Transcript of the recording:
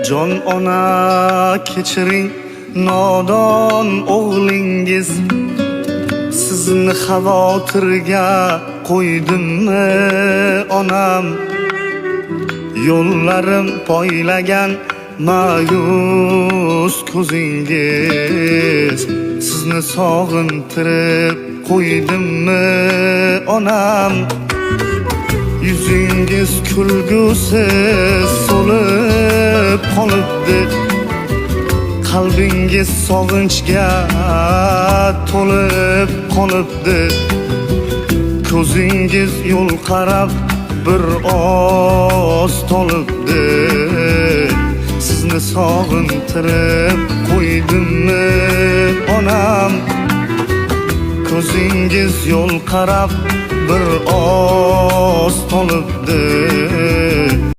Jon ona kechiring nodon o'g'lingiz, sizni xavotirga qo'ydimmi onam? Yo'llarim poylagan ma'yus ko'zingiz, sizni sog'intirib qo'ydimmi onam? Yüzüngiz kulgusiz so'lib qolibdi, qalbingiz sog'inchga to'lib qolibdi. Ko'zingiz yo'l qarab bir oz tolibdi, sizni sog'intirib qo'ydimmi onam? Ko'zingiz yo'l qarab bir oz tolibdi.